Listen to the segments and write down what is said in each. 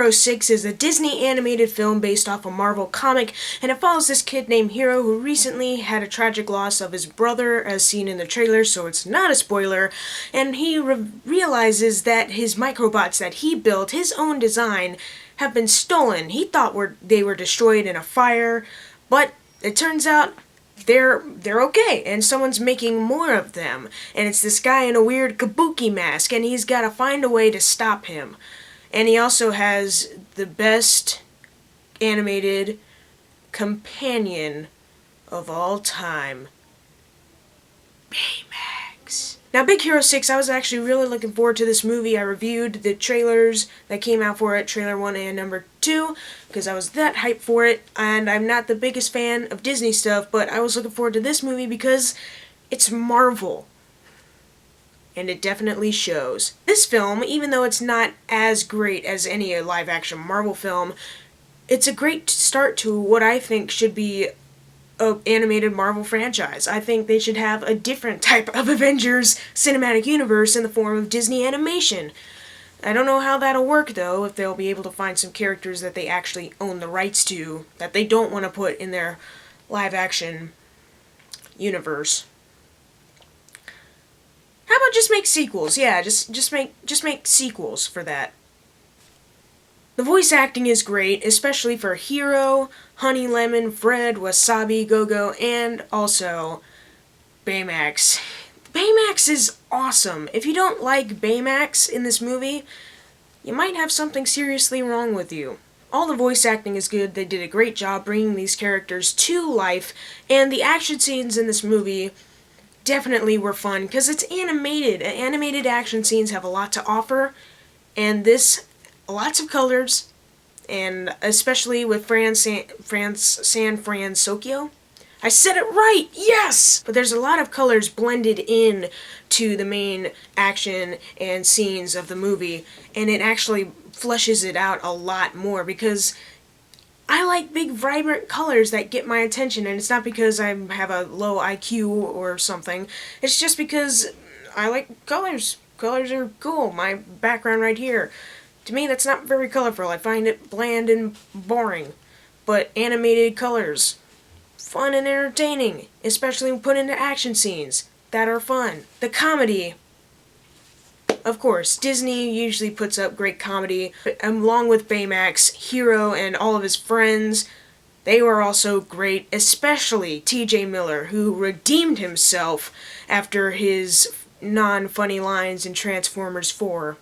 Hero 6 is a Disney animated film based off a Marvel comic, and it follows this kid named Hero who recently had a tragic loss of his brother as seen in the trailer, so it's not a spoiler, and he realizes that his microbots that he built, his own design, have been stolen. He thought they were destroyed in a fire, but it turns out they're okay, and someone's making more of them, and it's this guy in a weird kabuki mask, and he's got to find a way to stop him. And he also has the best animated companion of all time, Baymax. Now, Big Hero 6, I was actually really looking forward to this movie. I reviewed the trailers that came out for it, trailer 1 and number 2, because I was that hyped for it, and I'm not the biggest fan of Disney stuff, but I was looking forward to this movie because it's Marvel. And it definitely shows. This film, even though it's not as great as any live-action Marvel film, it's a great start to what I think should be an animated Marvel franchise. I think they should have a different type of Avengers cinematic universe in the form of Disney animation. I don't know how that'll work, though, if they'll be able to find some characters that they actually own the rights to, that they don't want to put in their live-action universe. How about just make sequels? Yeah, just make sequels for that. The voice acting is great, especially for Hero, Honey Lemon, Fred, Wasabi, Go-Go, and also Baymax. Baymax is awesome. If you don't like Baymax in this movie, you might have something seriously wrong with you. All the voice acting is good. They did a great job bringing these characters to life, and the action scenes in this movie definitely were fun because it's animated. Animated action scenes have a lot to offer, and this, lots of colors, and especially with San Francisco. I said it right! Yes! But there's a lot of colors blended in to the main action and scenes of the movie, and it actually fleshes it out a lot more because I like big, vibrant colors that get my attention, and it's not because I have a low IQ or something. It's just because I like colors. Colors are cool. My background right here. To me, that's not very colorful. I find it bland and boring. But animated colors, fun and entertaining, especially when put into action scenes that are fun. The comedy, of course, Disney usually puts up great comedy, but along with Baymax, Hero, and all of his friends, they were also great, especially T.J. Miller, who redeemed himself after his non-funny lines in Transformers 4.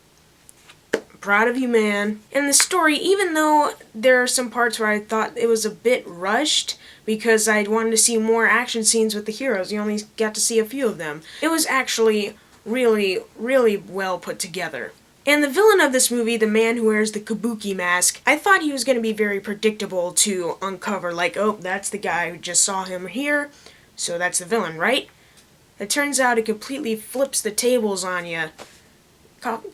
Proud of you, man. And the story, even though there are some parts where I thought it was a bit rushed, because I wanted to see more action scenes with the heroes, you only got to see a few of them, it was actually really, really well put together. And the villain of this movie, the man who wears the kabuki mask, I thought he was going to be very predictable to uncover, like, oh, that's the guy who just saw him here, so that's the villain, right? It turns out it completely flips the tables on you,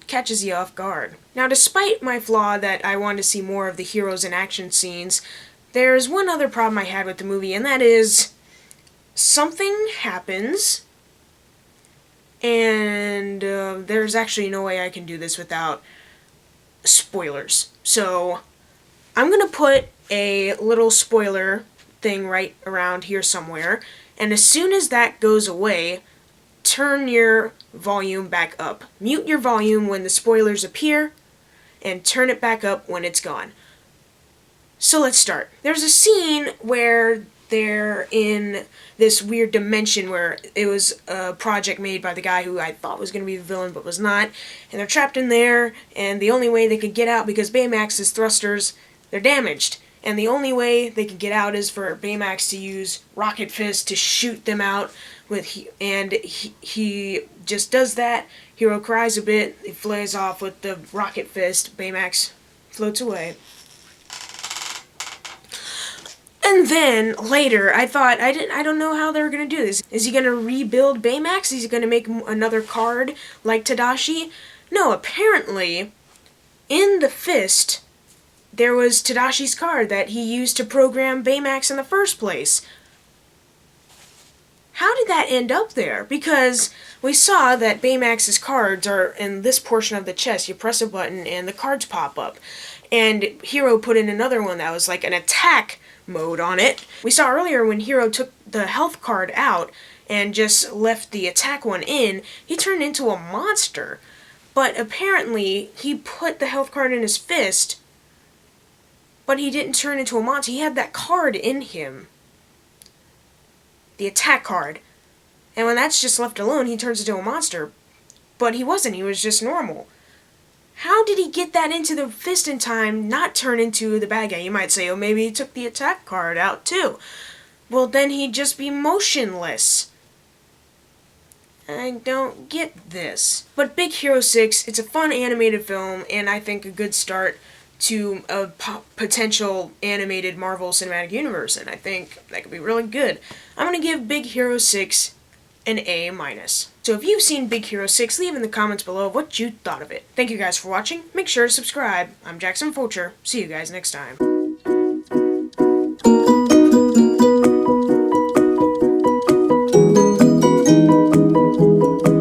catches you off guard. Now, despite my flaw that I wanted to see more of the heroes in action scenes, there's one other problem I had with the movie, and that is something happens, and there's actually no way I can do this without spoilers. So I'm going to put a little spoiler thing right around here somewhere, and as soon as that goes away, turn your volume back up. Mute your volume when the spoilers appear, and turn it back up when it's gone. So let's start. There's a scene where they're in this weird dimension where it was a project made by the guy who I thought was going to be the villain but was not, and they're trapped in there, and the only way they could get out, because Baymax's thrusters, they're damaged, and the only way they can get out is for Baymax to use Rocket Fist to shoot them out with, he just does that. Hero cries a bit, he flies off with the Rocket Fist, Baymax floats away. And then, later, I thought, I don't know how they're going to do this. Is he going to rebuild Baymax? Is he going to make another card like Tadashi? No, apparently, in the fist, there was Tadashi's card that he used to program Baymax in the first place. how did that end up there? Because we saw that Baymax's cards are in this portion of the chest. You press a button and the cards pop up. And Hero put in another one that was like an attack mode on it. We saw earlier when Hero took the health card out and just left the attack one in, he turned into a monster. But apparently, he put the health card in his fist, but he didn't turn into a monster. He had that card in him. The attack card. And when that's just left alone, he turns into a monster. But he wasn't, he was just normal. How did he get that into the fist in time, not turn into the bad guy? You might say, oh, maybe he took the attack card out too. Well, then he'd just be motionless. I don't get this. But Big Hero 6, it's a fun animated film, and I think a good start to a potential animated Marvel Cinematic Universe, and I think that could be really good. I'm going to give Big Hero 6 an A-. So if you've seen Big Hero 6, leave in the comments below what you thought of it. Thank you guys for watching. Make sure to subscribe. I'm Jackson Fulcher. See you guys next time.